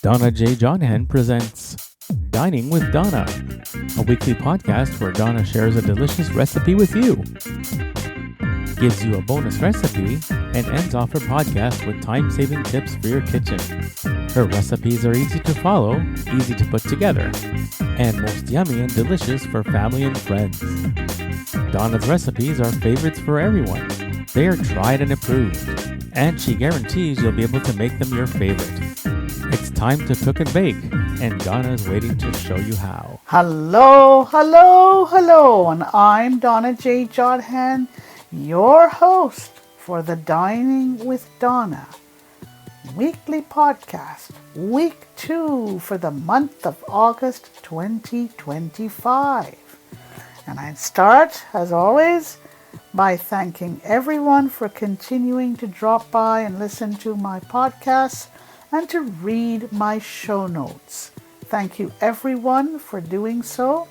Donna J. Jodhan presents Dining with Donna, a weekly podcast where Donna shares a delicious recipe with you, gives you a bonus recipe, and ends off her podcast with time-saving tips for your kitchen. Her recipes are easy to follow, easy to put together, and most yummy and delicious for family and friends. Donna's recipes are favorites for everyone. They are tried and approved, and she guarantees you'll be able to make them your favorite. It's time to cook and bake, and Donna is waiting to show you how. Hello, and I'm Donna J. Jodhan, your host for the Dining with Donna weekly podcast, week 2 for the month of August 2025. And I'd start, as always, by thanking everyone for continuing to drop by and listen to my podcasts and to read my show notes. Thank you everyone for doing so.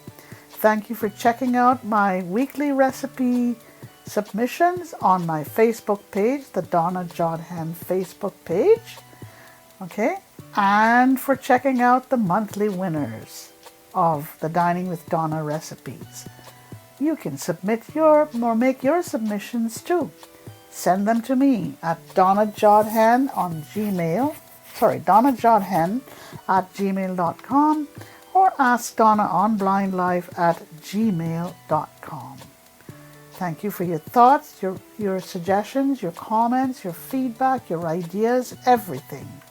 Thank you for checking out my weekly recipe submissions on my Facebook page, the Donna Jodhan Facebook page. Okay, and for checking out the monthly winners of the Dining with Donna recipes. You can submit make your submissions too. Send them to me at donnajodhan at gmail.com or ask Donna on blindlife@gmail.com. Thank you for your thoughts, your suggestions, your comments, your feedback, your ideas, everything.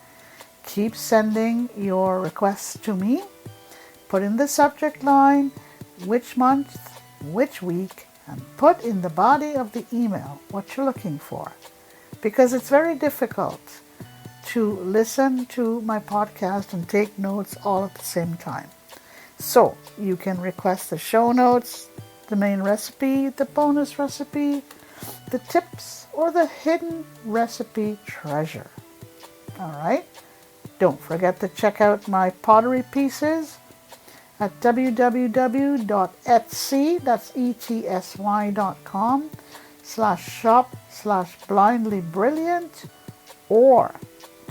Keep sending your requests to me. Put in the subject line which month, which week, and put in the body of the email what you're looking for. Because it's very difficult to listen to my podcast and take notes all at the same time. So you can request the show notes, the main recipe, the bonus recipe, the tips, or the hidden recipe treasure. All right. Don't forget to check out my pottery pieces at www.etsy.com/shop/blindlybrilliant, or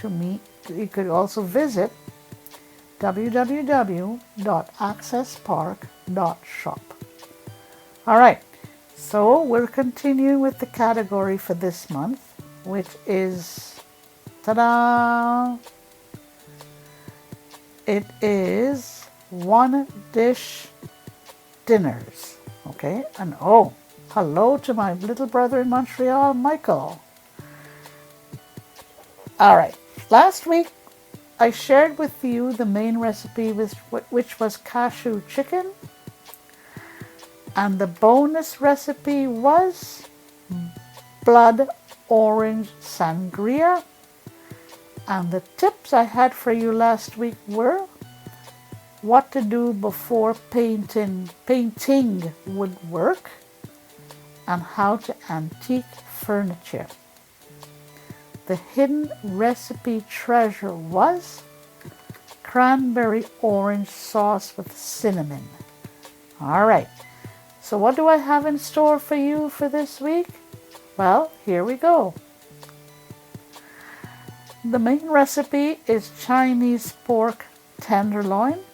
you could also visit www.accesspark.shop. All right, so we'll continue with the category for this month, which is, ta-da! It is one dish dinners. Okay, and hello to my little brother in Montreal, Michael. All right, last week I shared with you the main recipe, which was cashew chicken, and the bonus recipe was blood orange sangria. And the tips I had for you last week were what to do before painting woodwork, and how to antique furniture. The hidden recipe treasure was cranberry orange sauce with cinnamon. All right, so what do I have in store for you for this week? Well, here we go. The main recipe is Chinese pork tenderloin.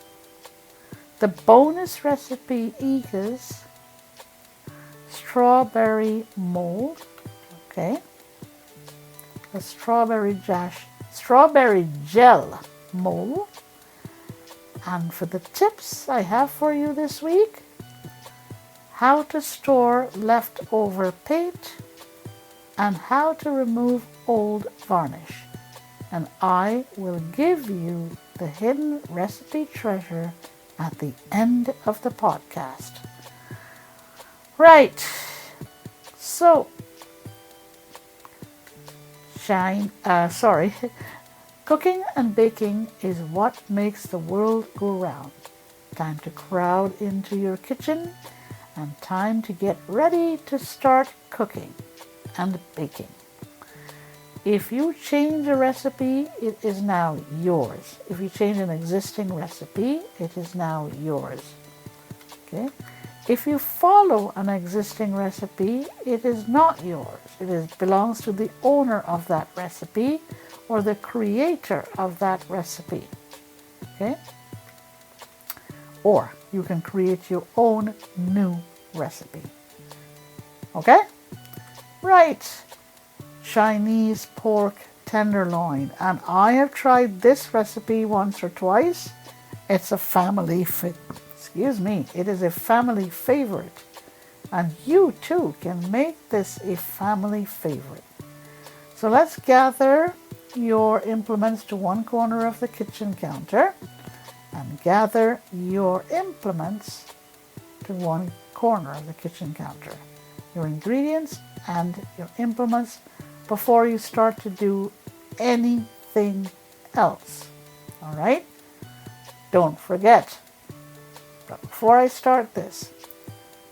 The bonus recipe is strawberry mold. Okay. A strawberry gel mold. And for the tips I have for you this week, how to store leftover paint and how to remove old varnish. And I will give you the hidden recipe treasure at the end of the podcast. Right. So, cooking and baking is what makes the world go round. Time to crowd into your kitchen and time to get ready to start cooking and baking. If you change a recipe, it is now yours. If you change an existing recipe, it is now yours. Okay? If you follow an existing recipe, it is not yours. It belongs to the owner of that recipe or the creator of that recipe. Okay? Or you can create your own new recipe. Okay? Right. Chinese pork tenderloin. And I have tried this recipe once or twice. It's a family it is a family favorite. And you too can make this a family favorite. So let's gather your implements to one corner of the kitchen counter and gather your implements to one corner of the kitchen counter. Your ingredients and your implements before you start to do anything else. All right? Don't forget. But before I start this,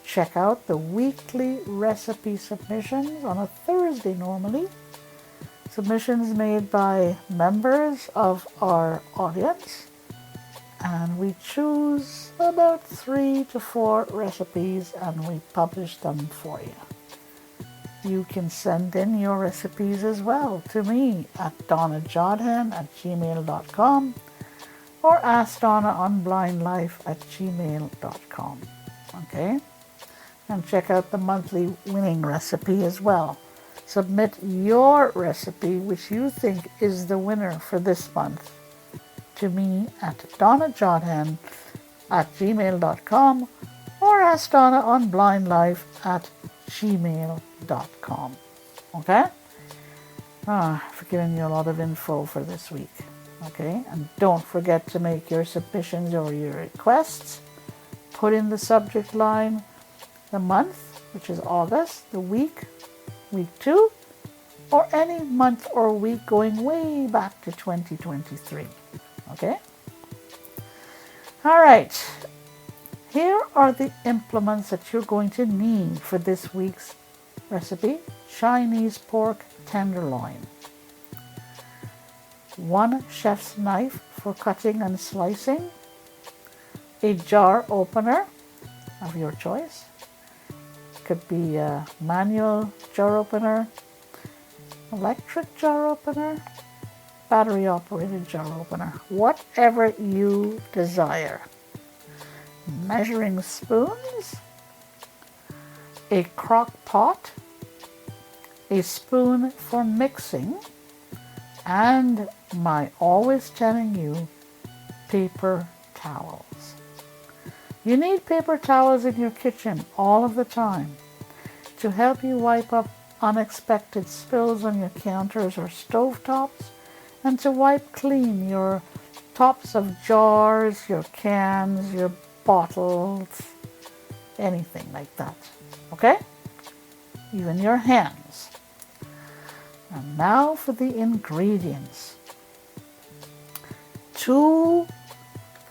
check out the weekly recipe submissions on a Thursday normally. Submissions made by members of our audience. And we choose about 3 to 4 recipes and we publish them for you. You can send in your recipes as well to me at donnajodhan@gmail.com or ask Donna on blindlife@gmail.com. Okay? And check out the monthly winning recipe as well. Submit your recipe which you think is the winner for this month to me at donnajodhan@gmail.com or ask Donna on blindlife@gmail.com. Okay? I've given you a lot of info for this week. Okay? And don't forget to make your submissions or your requests. Put in the subject line the month, which is August, the week 2, or any month or week going way back to 2023. Okay? All right. Here are the implements that you're going to need for this week's recipe, Chinese pork tenderloin. 1 chef's knife for cutting and slicing, a jar opener of your choice. Could be a manual jar opener, electric jar opener, battery operated jar opener, whatever you desire. Measuring spoons, a crock pot, a spoon for mixing, and my always telling you, paper towels. You need paper towels in your kitchen all of the time to help you wipe up unexpected spills on your counters or stovetops and to wipe clean your tops of jars, your cans, your bottles, anything like that. Okay? Even your hands. And now for the ingredients. 2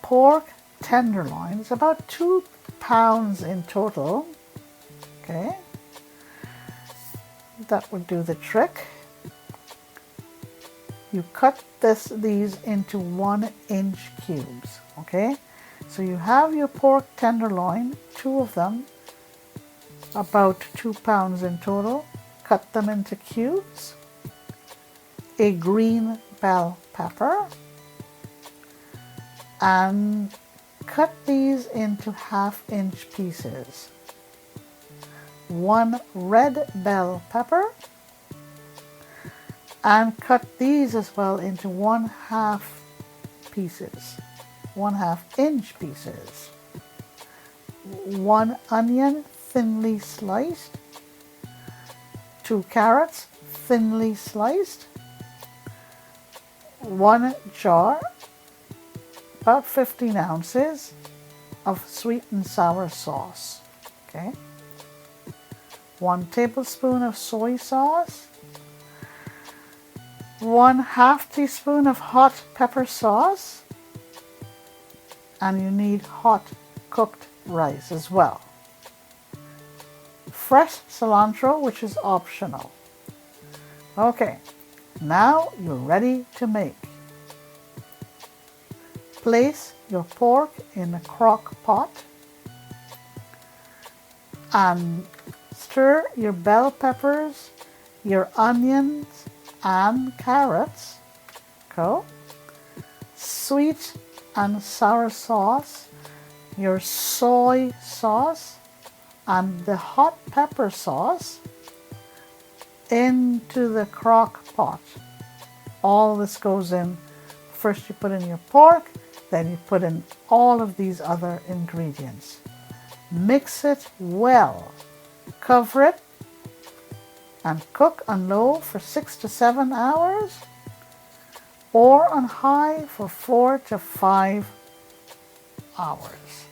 pork tenderloins, about 2 pounds in total. Okay? That would do the trick. You cut these into 1-inch cubes. Okay? So you have your pork tenderloin, 2 of them, about 2 pounds in total. Cut them into cubes. A green bell pepper. And cut these into 1/2-inch pieces. 1 red bell pepper. And cut these as well into 1/2 pieces. 1/2-inch pieces. 1 onion thinly sliced. 2 carrots thinly sliced. 1 jar, about 15 ounces of sweet and sour sauce. Okay. 1 tablespoon of soy sauce. 1/2 teaspoon of hot pepper sauce. And you need hot cooked rice as well. Fresh cilantro, which is optional. Okay, now you're ready to make. Place your pork in a crock pot and stir your bell peppers, your onions and carrots. Sweet and sour sauce, your soy sauce, and the hot pepper sauce into the crock pot. All this goes in. First you put in your pork, then you put in all of these other ingredients. Mix it well. Cover it and cook on low for 6 to 7 hours or on high for 4 to 5 hours.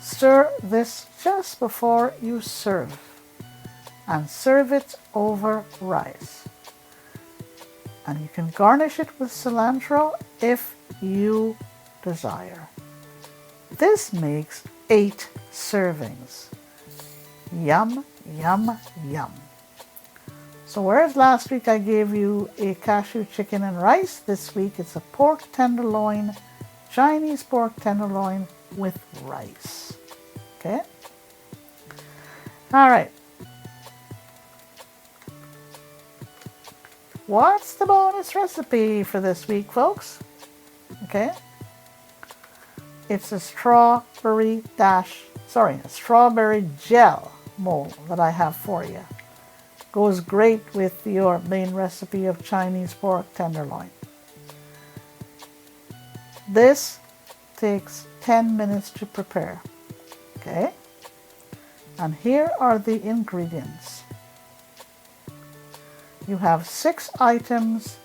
Stir this just before you serve and serve it over rice. And you can garnish it with cilantro if you desire. This makes 8 servings. Yum, yum, yum. So whereas last week I gave you a cashew chicken and rice, this week it's a pork tenderloin, Chinese pork tenderloin with rice. Okay? All right. What's the bonus recipe for this week, folks? Okay. It's a strawberry gel mold that I have for you. Goes great with your main recipe of Chinese pork tenderloin. This takes 10 minutes to prepare. Okay? And here are the ingredients. You have 6 items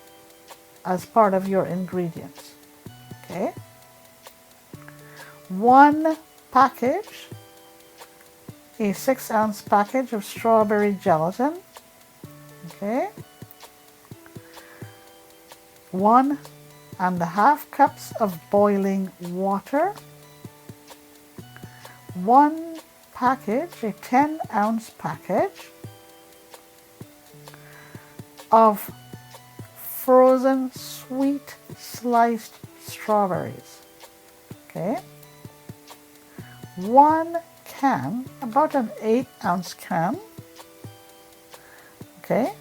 as part of your ingredients. Okay? 1 package, a 6-ounce package of strawberry gelatin. Okay? 1.5 cups of boiling water. 1 package, a 10-ounce package of frozen sweet sliced strawberries. Okay? 1 can, about an 8-ounce can, okay,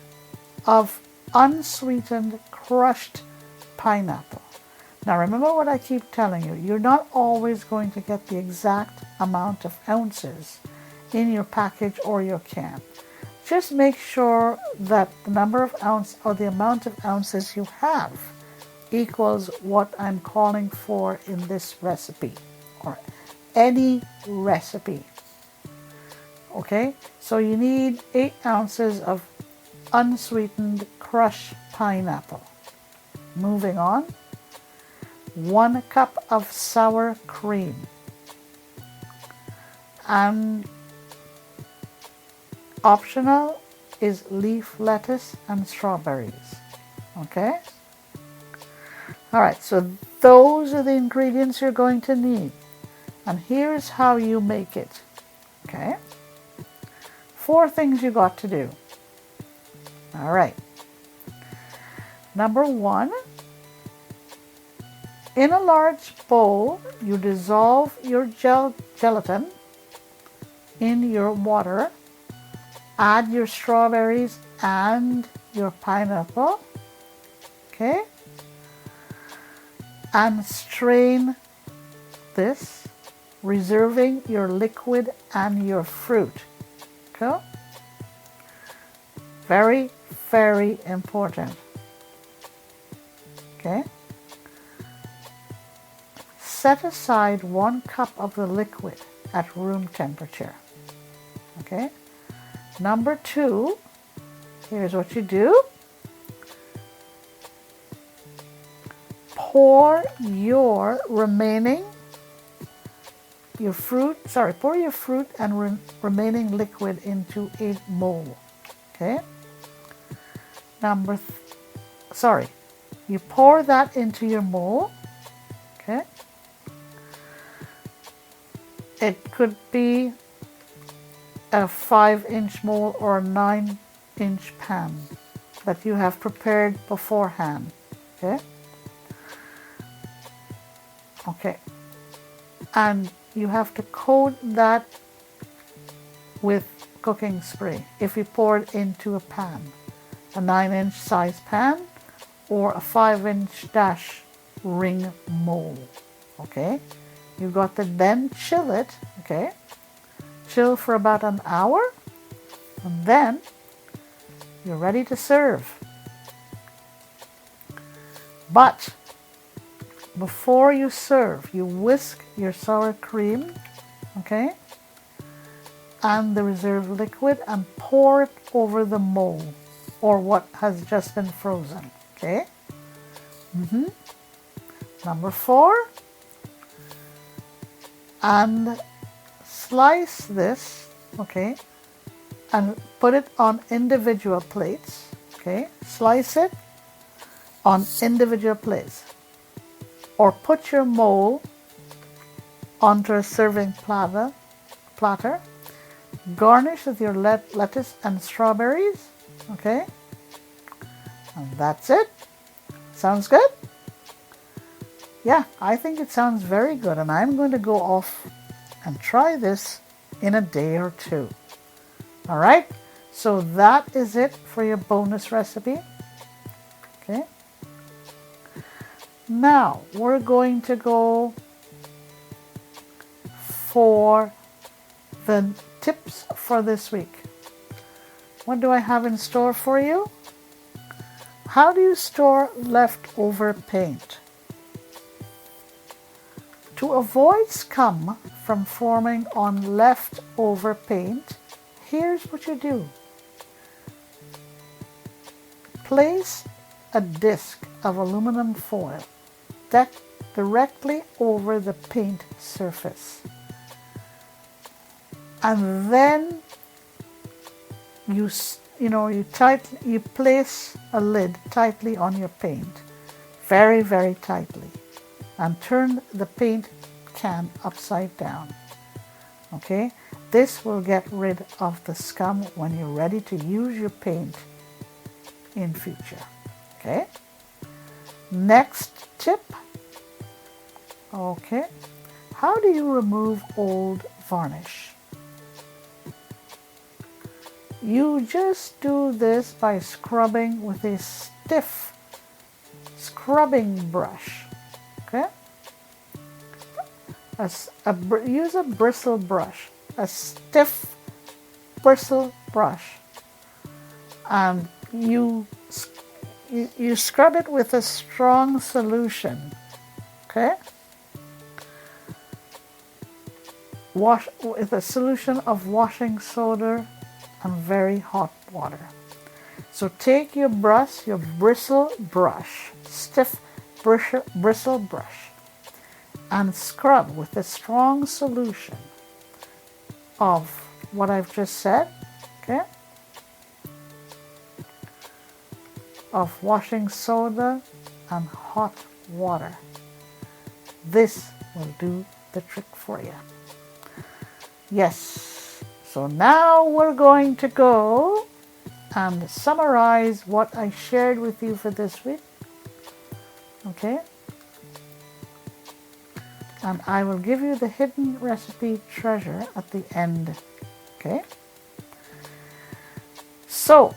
of unsweetened crushed pineapple. Now remember what I keep telling you, you're not always going to get the exact amount of ounces in your package or your can. Just make sure that the number of ounces or the amount of ounces you have equals what I'm calling for in this recipe or any recipe. Okay, so you need 8 ounces of unsweetened crushed pineapple. Moving on, 1 cup of sour cream and optional is leaf lettuce and strawberries. Okay? Alright, so those are the ingredients you're going to need. And here's how you make it. Okay? 4 things you got to do. Alright. Number 1, in a large bowl, you dissolve your gelatin in your water. Add your strawberries and your pineapple, okay? And strain this, reserving your liquid and your fruit, okay? Very, very important, okay? Set aside 1 cup of the liquid at room temperature, okay? Number 2, here's what you do. Pour your fruit and remaining liquid into a mold. Okay? You pour that into your mold. Okay? It could be a 5-inch mold or a 9-inch pan that you have prepared beforehand. Okay? Okay. And you have to coat that with cooking spray if you pour it into a pan, a 9-inch size pan or a 5-inch dash ring mole. Okay, you've got to then chill it. Okay, chill for about an hour, and then you're ready to serve. But before you serve, you whisk your sour cream, okay, and the reserved liquid and pour it over the mole or what has just been frozen, okay? Number 4, and slice this, okay, and put it on individual plates, okay? Slice it on individual plates. Or put your mole onto a serving platter. Garnish with your lettuce and strawberries, okay? And that's it. Sounds good? Yeah, I think it sounds very good, and I'm going to go off and try this in a day or two. All right? So that is it for your bonus recipe. Okay? Now, we're going to go for the tips for this week. What do I have in store for you? How do you store leftover paint? To avoid scum from forming on leftover paint, here's what you do. Place a disc of aluminum foil directly over the paint surface. And then you place a lid tightly on your paint, very, very tightly, and turn the paint can upside down. Okay? This will get rid of the scum when you're ready to use your paint in future. Okay? Next tip. Okay. How do you remove old varnish? You just do this by scrubbing with a stiff scrubbing brush. Okay? Use a bristle brush, a stiff bristle brush, and you scrub it with a strong solution. Okay? Wash with a solution of washing soda and very hot water. So take your brush, your bristle brush, stiff bristle brush, and scrub with a strong solution of what I've just said, okay? Of washing soda and hot water. This will do the trick for you. Yes, so now we're going to go and summarize what I shared with you for this week. Okay? And I will give you the hidden recipe treasure at the end. Okay? So,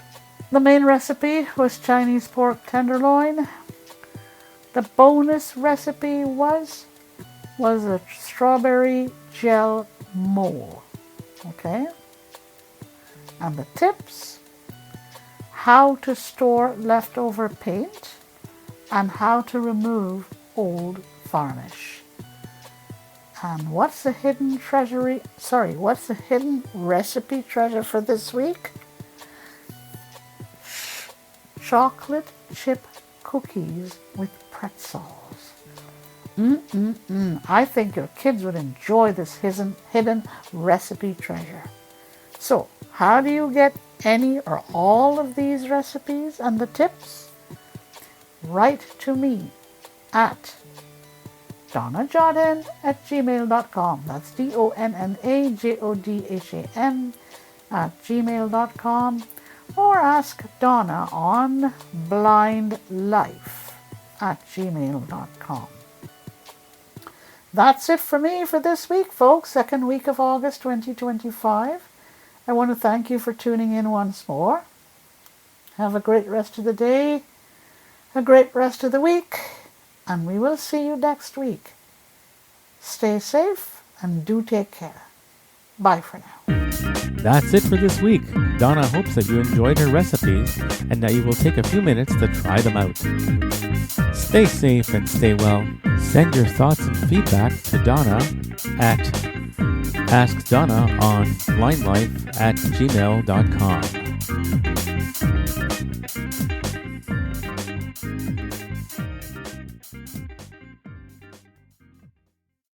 the main recipe was Chinese pork tenderloin. The bonus recipe was a strawberry gel mole. Okay? And the tips: how to store leftover paint and how to remove old varnish. And what's the hidden recipe treasure for this week? Chocolate chip cookies with pretzels. I think your kids would enjoy this hidden recipe treasure. So, how do you get any or all of these recipes and the tips? Write to me at donnajodhan@gmail.com. That's DONNAJODHAN@gmail.com. Or ask Donna on blindlife@gmail.com. That's it for me for this week, folks. Second week of August 2025. I want to thank you for tuning in once more. Have a great rest of the day, a great rest of the week, and we will see you next week. Stay safe and do take care. Bye for now. That's it for this week. Donna hopes that you enjoyed her recipes and that you will take a few minutes to try them out. Stay safe and stay well. Send your thoughts and feedback to Donna at AskDonna on linelife@gmail.com.